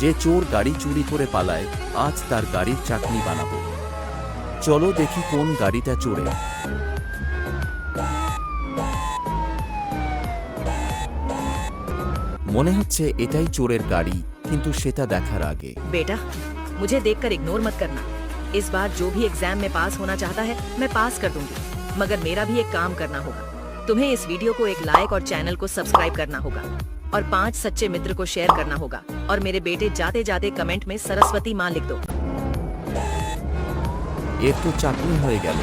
যে চোর গাড়ি চুরি করে পালায়, আজ তার গাড়ির চাটনি বানাবো। চলো দেখি কোন গাড়িটা চোরের। মনে হচ্ছে এটাই চোরের গাড়ি, কিন্তু সেটা দেখার আগে बेटा, मुझे देखकर इग्नोर मत करना। इस बार जो भी एग्जाम में पास होना चाहता है मैं पास कर दूंगी, मगर मेरा भी एक काम करना होगा। तुम्हें इस वीडियो को एक लाइक और चैनल को सब्सक्राइब करना होगा और 5 सच्चे मित्र को शेयर करना होगा और मेरे बेटे जाते जाते कमेंट में सरस्वती माँ लिख दो। এর তো চাটনি হয়ে গেল।